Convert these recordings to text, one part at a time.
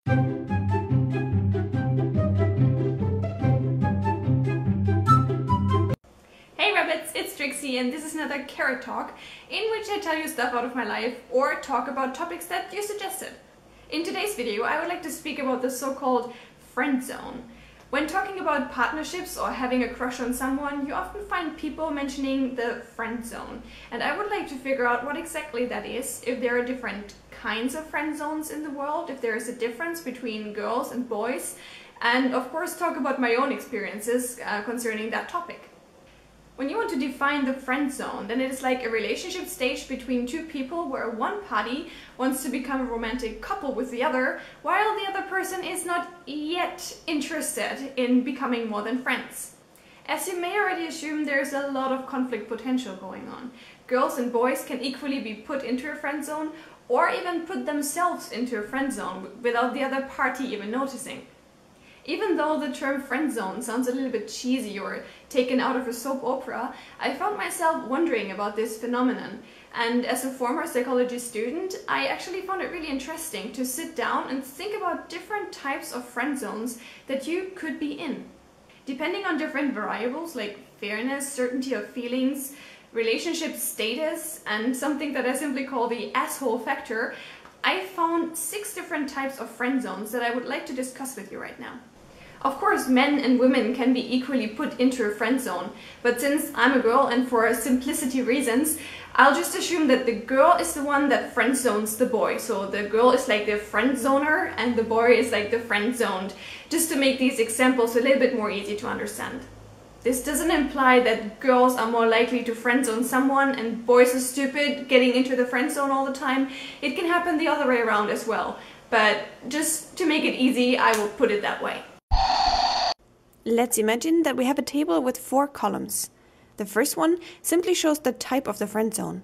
Hey Rabbits, it's Trixie and this is another Carrot Talk in which I tell you stuff out of my life or talk about topics that you suggested. In today's video I would like to speak about the so-called friend zone. When talking about partnerships or having a crush on someone, you often find people mentioning the friend zone, and I would like to figure out what exactly that is, if there are different kinds of friend zones in the world, if there is a difference between girls and boys, and of course talk about my own experiences concerning that topic. When you want to define the friend zone, then it is like a relationship stage between two people where one party wants to become a romantic couple with the other, while the other person is not yet interested in becoming more than friends. As you may already assume, there is a lot of conflict potential going on. Girls and boys can equally be put into a friend zone, or even put themselves into a friend zone without the other party even noticing. Even though the term friend zone sounds a little bit cheesy or taken out of a soap opera, I found myself wondering about this phenomenon. And as a former psychology student, I actually found it really interesting to sit down and think about different types of friend zones that you could be in. Depending on different variables like fairness, certainty of feelings, relationship status, and something that I simply call the asshole factor, I found 6 different types of friend zones that I would like to discuss with you right now. Of course, men and women can be equally put into a friend zone, but since I'm a girl and for simplicity reasons, I'll just assume that the girl is the one that friend zones the boy. So the girl is like the friend zoner and the boy is like the friend zoned, just to make these examples a little bit more easy to understand. This doesn't imply that girls are more likely to friend zone someone and boys are stupid getting into the friend zone all the time. It can happen the other way around as well, but just to make it easy, I will put it that way. Let's imagine that we have a table with 4 columns. The first one simply shows the type of the friend zone.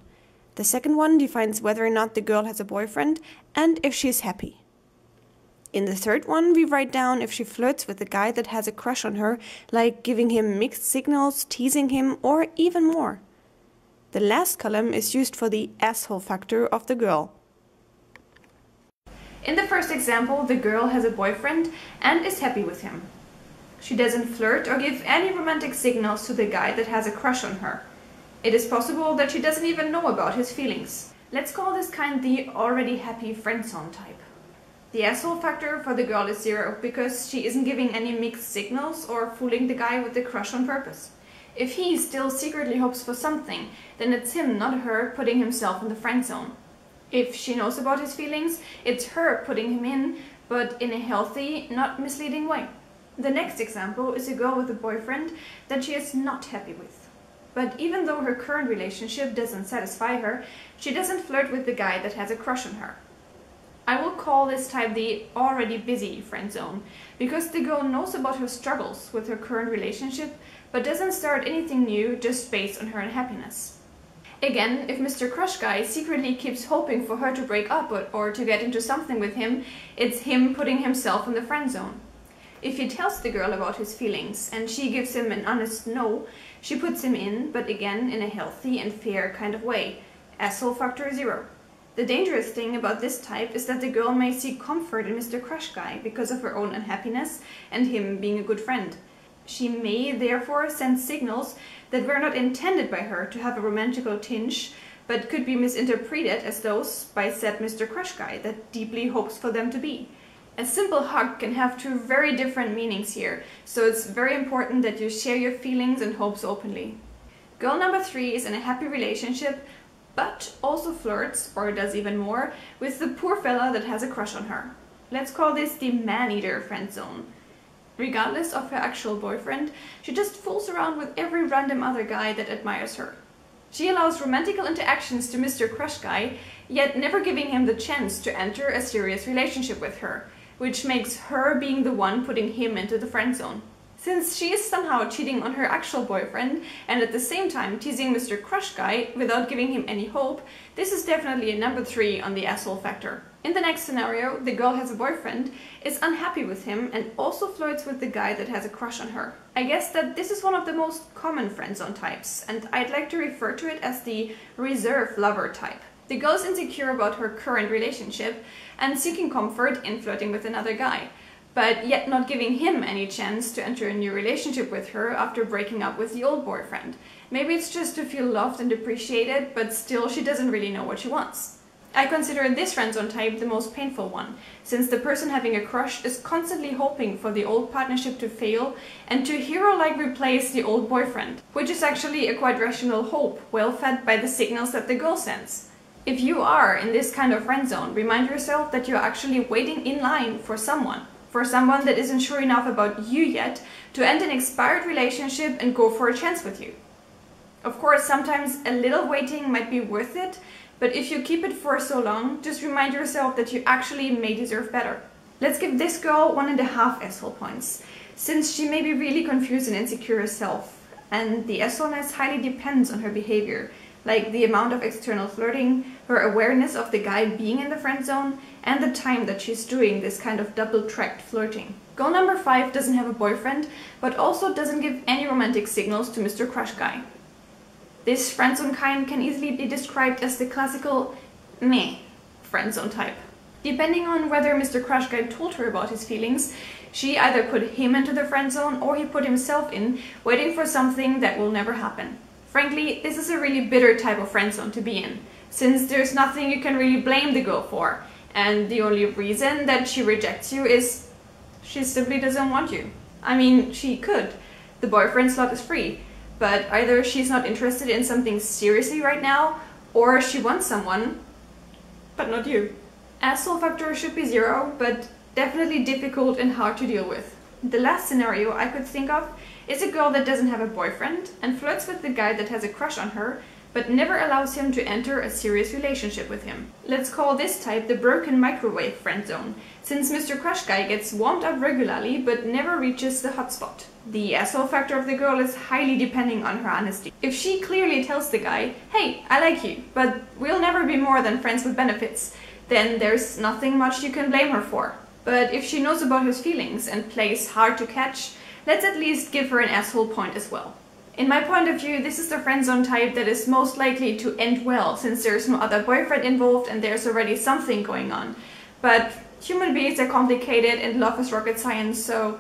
The second one defines whether or not the girl has a boyfriend and if she is happy. In the third one, we write down if she flirts with the guy that has a crush on her, like giving him mixed signals, teasing him, or even more. The last column is used for the asshole factor of the girl. In the first example, the girl has a boyfriend and is happy with him. She doesn't flirt or give any romantic signals to the guy that has a crush on her. It is possible that she doesn't even know about his feelings. Let's call this kind the already happy friend zone type. The asshole factor for the girl is 0 because she isn't giving any mixed signals or fooling the guy with the crush on purpose. If he still secretly hopes for something, then it's him, not her, putting himself in the friend zone. If she knows about his feelings, it's her putting him in, but in a healthy, not misleading way. The next example is a girl with a boyfriend that she is not happy with. But even though her current relationship doesn't satisfy her, she doesn't flirt with the guy that has a crush on her. I will call this type the already busy friend zone, because the girl knows about her struggles with her current relationship, but doesn't start anything new just based on her unhappiness. Again, if Mr. Crush Guy secretly keeps hoping for her to break up or to get into something with him, it's him putting himself in the friend zone. If he tells the girl about his feelings and she gives him an honest no, she puts him in, but again in a healthy and fair kind of way. Asshole factor 0. The dangerous thing about this type is that the girl may seek comfort in Mr. Crush Guy because of her own unhappiness and him being a good friend. She may therefore send signals that were not intended by her to have a romantical tinge, but could be misinterpreted as those by said Mr. Crush Guy that deeply hopes for them to be. A simple hug can have 2 very different meanings here, so it's very important that you share your feelings and hopes openly. Girl number 3 is in a happy relationship, but also flirts, or does even more, with the poor fella that has a crush on her. Let's call this the man-eater friend zone. Regardless of her actual boyfriend, she just fools around with every random other guy that admires her. She allows romantical interactions to Mr. Crush Guy, yet never giving him the chance to enter a serious relationship with her, which makes her being the one putting him into the friend zone. Since she is somehow cheating on her actual boyfriend and at the same time teasing Mr. Crush Guy without giving him any hope, this is definitely a number 3 on the asshole factor. In the next scenario, the girl has a boyfriend, is unhappy with him and also flirts with the guy that has a crush on her. I guess that this is one of the most common friendzone types, and I'd like to refer to it as the reserve lover type. The girl is insecure about her current relationship and seeking comfort in flirting with another guy, but yet not giving him any chance to enter a new relationship with her after breaking up with the old boyfriend. Maybe it's just to feel loved and appreciated, but still she doesn't really know what she wants. I consider this friendzone type the most painful one, since the person having a crush is constantly hoping for the old partnership to fail and to hero-like replace the old boyfriend, which is actually a quite rational hope, well fed by the signals that the girl sends. If you are in this kind of friendzone, remind yourself that you're actually waiting in line for someone that isn't sure enough about you yet to end an expired relationship and go for a chance with you. Of course, sometimes a little waiting might be worth it, but if you keep it for so long, just remind yourself that you actually may deserve better. Let's give this girl 1.5 asshole points, since she may be really confused and insecure herself, and the assholeness highly depends on her behavior, like the amount of external flirting, her awareness of the guy being in the friend zone, and the time that she's doing this kind of double-tracked flirting. Girl number 5 doesn't have a boyfriend, but also doesn't give any romantic signals to Mr. Crush Guy. This friendzone kind can easily be described as the classical meh friendzone type. Depending on whether Mr. Crush Guy told her about his feelings, she either put him into the friendzone or he put himself in, waiting for something that will never happen. Frankly, this is a really bitter type of friendzone to be in, since there's nothing you can really blame the girl for, and the only reason that she rejects you is she simply doesn't want you. I mean, she could. The boyfriend slot is free. But either she's not interested in something seriously right now, or she wants someone, but not you. Asshole factor should be 0, but definitely difficult and hard to deal with. The last scenario I could think of is a girl that doesn't have a boyfriend and flirts with the guy that has a crush on her, but never allows him to enter a serious relationship with him. Let's call this type the broken microwave friend zone, since Mr. Crush Guy gets warmed up regularly but never reaches the hotspot. The asshole factor of the girl is highly depending on her honesty. If she clearly tells the guy, hey, I like you, but we'll never be more than friends with benefits, then there's nothing much you can blame her for. But if she knows about his feelings and plays hard to catch, let's at least give her an asshole point as well. In my point of view, this is the friendzone type that is most likely to end well, since there's no other boyfriend involved and there's already something going on. But human beings are complicated and love is rocket science, so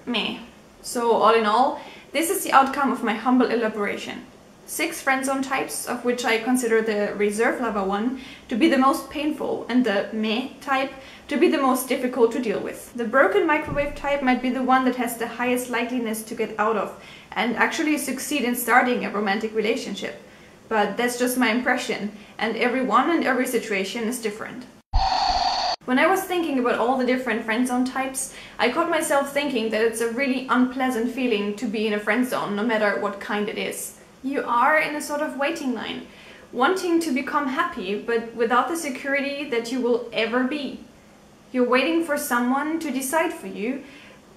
meh. So all in all, this is the outcome of my humble elaboration. 6 friendzone types, of which I consider the reserve lover one to be the most painful and the meh type to be the most difficult to deal with. The broken microwave type might be the one that has the highest likeliness to get out of and actually succeed in starting a romantic relationship. But that's just my impression, and everyone and every situation is different. When I was thinking about all the different friendzone types, I caught myself thinking that it's a really unpleasant feeling to be in a friendzone, no matter what kind it is. You are in a sort of waiting line, wanting to become happy, but without the security that you will ever be. You're waiting for someone to decide for you,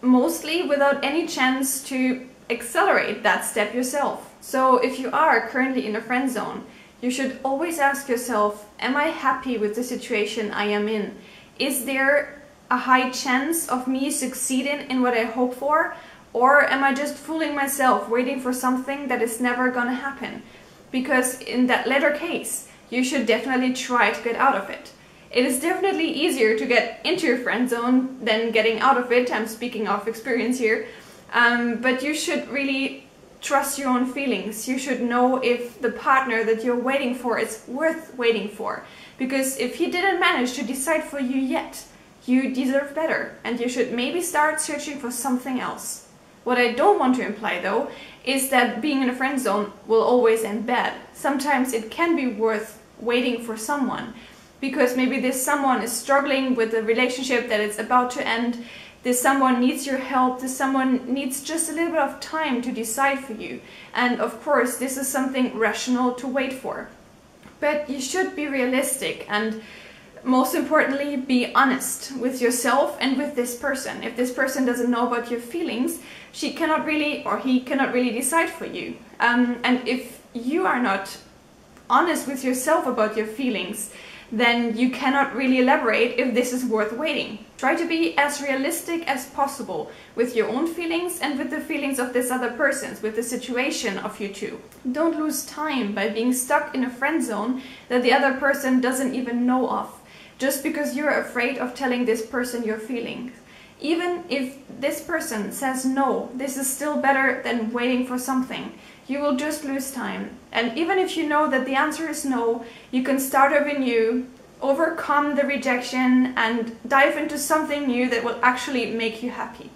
mostly without any chance to accelerate that step yourself. So if you are currently in a friend zone, you should always ask yourself, am I happy with the situation I am in? Is there a high chance of me succeeding in what I hope for? Or am I just fooling myself, waiting for something that is never gonna happen? Because in that latter case, you should definitely try to get out of it. It is definitely easier to get into your friend zone than getting out of it. I'm speaking of experience here. But you should really trust your own feelings. You should know if the partner that you're waiting for is worth waiting for. Because if he didn't manage to decide for you yet, you deserve better. And you should maybe start searching for something else. What I don't want to imply, though, is that being in a friend zone will always end bad. Sometimes it can be worth waiting for someone, because maybe this someone is struggling with a relationship that is about to end, this someone needs your help, this someone needs just a little bit of time to decide for you. And of course, this is something rational to wait for. But you should be realistic and, most importantly, be honest with yourself and with this person. If this person doesn't know about your feelings, she cannot really, or he cannot really decide for you. And if you are not honest with yourself about your feelings, then you cannot really elaborate if this is worth waiting. Try to be as realistic as possible with your own feelings and with the feelings of this other person, with the situation of you two. Don't lose time by being stuck in a friend zone that the other person doesn't even know of. just because you're afraid of telling this person your feelings. Even if this person says no, this is still better than waiting for something. You will just lose time. And even if you know that the answer is no, you can start over new, overcome the rejection, and dive into something new that will actually make you happy.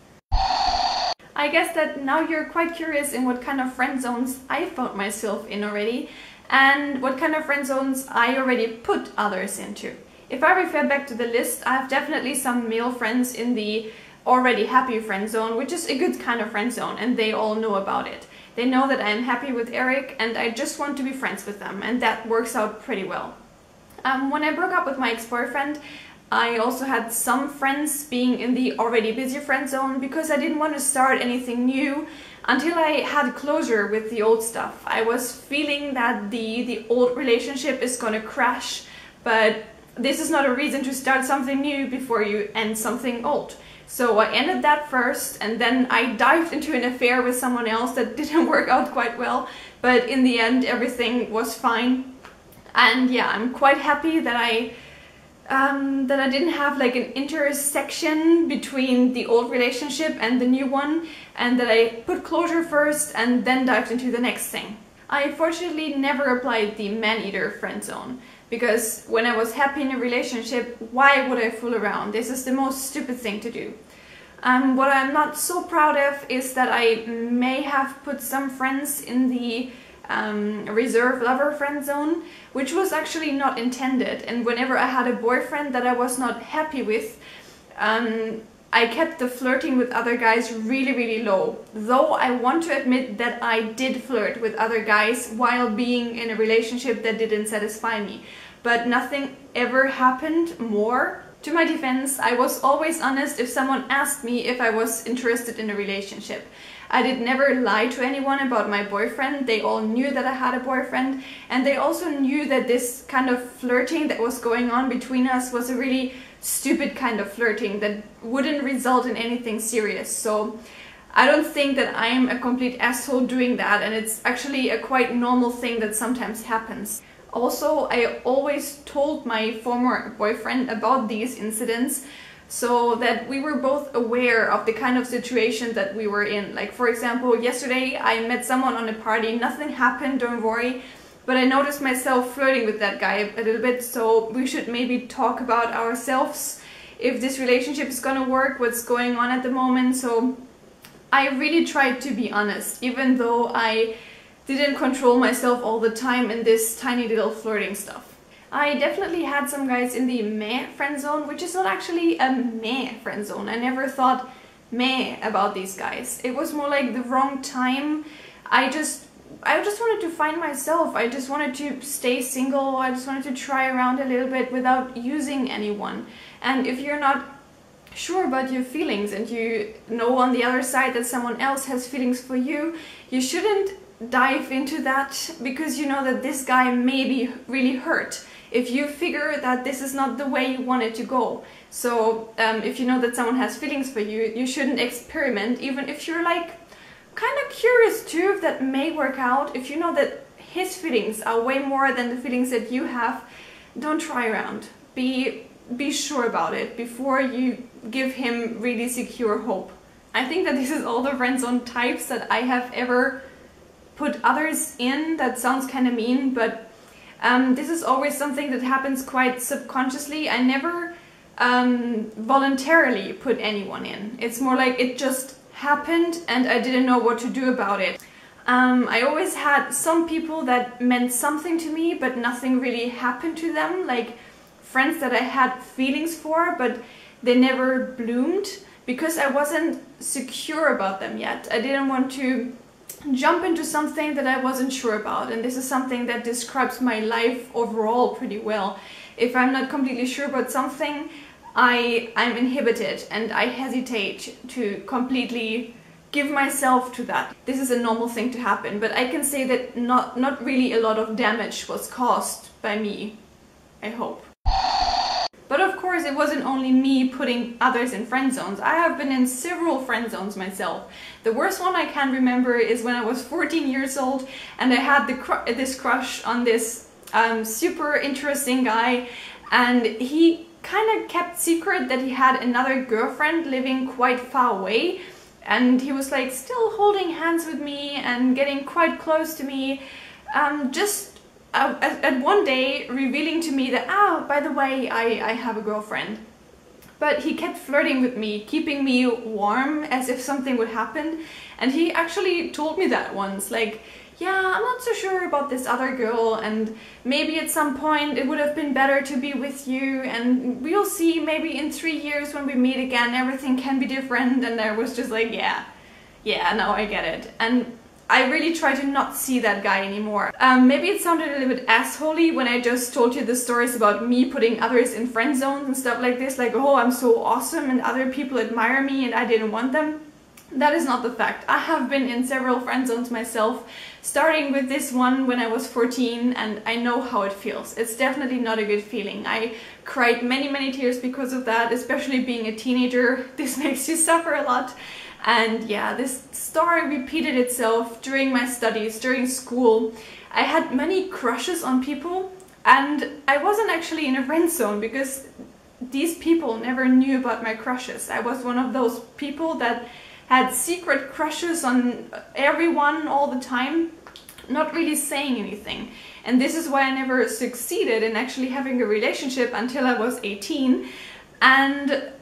I guess that now you're quite curious in what kind of friend zones I found myself in already, and what kind of friend zones I already put others into. If I refer back to the list, I have definitely some male friends in the already happy friend zone, which is a good kind of friend zone, and they all know about it. They know that I am happy with Eric and I just want to be friends with them, and that works out pretty well. When I broke up with my ex-boyfriend, I also had some friends being in the already busy friend zone because I didn't want to start anything new until I had closure with the old stuff. I was feeling that the old relationship is gonna crash, but this is not a reason to start something new before you end something old. So I ended that first, and then I dived into an affair with someone else that didn't work out quite well, but in the end everything was fine. And yeah, I'm quite happy that I didn't have like an intersection between the old relationship and the new one, and that I put closure first and then dived into the next thing. I fortunately never applied the man-eater friend zone, because when I was happy in a relationship, why would I fool around? This is the most stupid thing to do. What I'm not so proud of is that I may have put some friends in the reserve lover friend zone, which was actually not intended. And whenever I had a boyfriend that I was not happy with, I kept the flirting with other guys really, really low. Though I want to admit that I did flirt with other guys while being in a relationship that didn't satisfy me. But nothing ever happened more. To my defense, I was always honest if someone asked me if I was interested in a relationship. I did never lie to anyone about my boyfriend. They all knew that I had a boyfriend, and they also knew that this kind of flirting that was going on between us was a really stupid kind of flirting that wouldn't result in anything serious. So I don't think that I am a complete asshole doing that, and it's actually a quite normal thing that sometimes happens. Also, I always told my former boyfriend about these incidents so that we were both aware of the kind of situation that we were in. Like, for example, yesterday I met someone on a party, nothing happened, don't worry, but I noticed myself flirting with that guy a little bit, so we should maybe talk about ourselves, if this relationship is gonna work, what's going on at the moment. So I really tried to be honest, even though I didn't control myself all the time in this tiny little flirting stuff. I definitely had some guys in the meh friend zone, which is not actually a meh friend zone. I never thought meh about these guys. It was more like the wrong time. I just wanted to find myself. I just wanted to stay single. I just wanted to try around a little bit without using anyone. And if you're not sure about your feelings and you know on the other side that someone else has feelings for you, you shouldn't dive into that because you know that this guy may be really hurt if you figure that this is not the way you want it to go. So if you know that someone has feelings for you, you shouldn't experiment, even if you're like kind of curious too if that may work out. If you know that his feelings are way more than the feelings that you have, don't try around. Be sure about it before you give him really secure hope. I think that this is all the friendzone types that I have ever put others in. That sounds kind of mean, but this is always something that happens quite subconsciously. I never voluntarily put anyone in. It's more like it just happened and I didn't know what to do about it. I always had some people that meant something to me, but nothing really happened to them, like friends that I had feelings for, but they never bloomed because I wasn't secure about them yet. I didn't want to jump into something that I wasn't sure about, and this is something that describes my life overall pretty well. If I'm not completely sure about something, I'm inhibited and I hesitate to completely give myself to that. This is a normal thing to happen, but I can say that not really a lot of damage was caused by me, I hope. But of course, it wasn't only me putting others in friend zones. I have been in several friend zones myself. The worst one I can remember is when I was 14 years old and I had this crush on this super interesting guy, and he kind of kept secret that he had another girlfriend living quite far away, and he was like still holding hands with me and getting quite close to me, just at one day revealing to me that, by the way, I have a girlfriend. But he kept flirting with me, keeping me warm as if something would happen. And he actually told me that once, like, yeah, I'm not so sure about this other girl, and maybe at some point it would have been better to be with you, and we'll see, maybe in 3 years when we meet again everything can be different. And I was just like, yeah, now I get it. And I really try to not see that guy anymore. Maybe it sounded a little bit assholey when I just told you the stories about me putting others in friend zones and stuff like this, like, oh, I'm so awesome and other people admire me and I didn't want them. That is not the fact. I have been in several friend zones myself, starting with this one when I was 14, and I know how it feels. It's definitely not a good feeling. I cried many tears because of that, especially being a teenager. This makes you suffer a lot. And yeah, this story repeated itself during my studies, during school. I had many crushes on people, and I wasn't actually in a friend zone because these people never knew about my crushes. I was one of those people that had secret crushes on everyone all the time, not really saying anything. And this is why I never succeeded in actually having a relationship until I was 18, and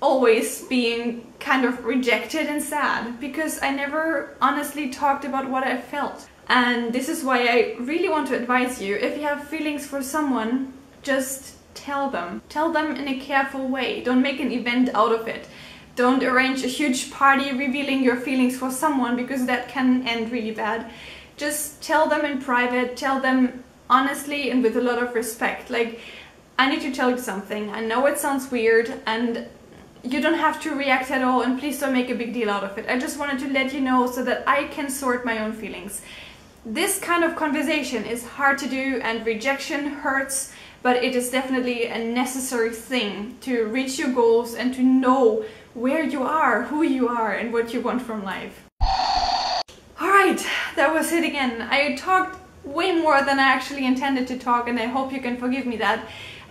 always being kind of rejected and sad because I never honestly talked about what I felt. And this is why I really want to advise you, if you have feelings for someone, just tell them. Tell them in a careful way. Don't make an event out of it. Don't arrange a huge party revealing your feelings for someone, because that can end really bad. Just tell them in private, tell them honestly and with a lot of respect. Like, I need to tell you something. I know it sounds weird and you don't have to react at all, and please don't make a big deal out of it. I just wanted to let you know so that I can sort my own feelings. This kind of conversation is hard to do and rejection hurts, but it is definitely a necessary thing to reach your goals and to know where you are, who you are, and what you want from life. Alright, that was it again. I talked way more than I actually intended to talk, and I hope you can forgive me that.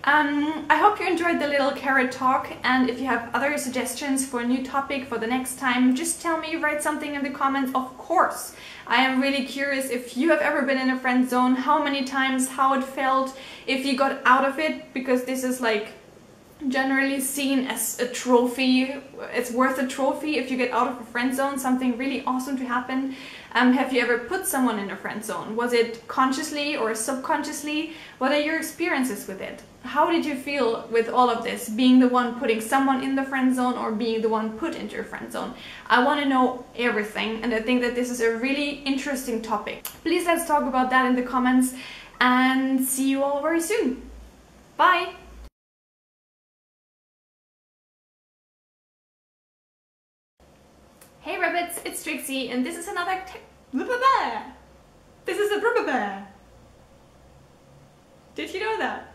I hope you enjoyed the little carrot talk, and if you have other suggestions for a new topic for the next time, just tell me, write something in the comments, of course. I am really curious if you have ever been in a friend zone, how many times, how it felt, if you got out of it, because this is like generally seen as a trophy. It's worth a trophy if you get out of a friend zone, something really awesome to happen. Have you ever put someone in a friend zone? Was it consciously or subconsciously? What are your experiences with it? How did you feel with all of this, being the one putting someone in the friend zone or being the one put into a friend zone? I want to know everything, and I think that this is a really interesting topic. Please let's talk about that in the comments, and see you all very soon. Bye! Hey rabbits, it's Trixie, and this is another This is a Did you know that?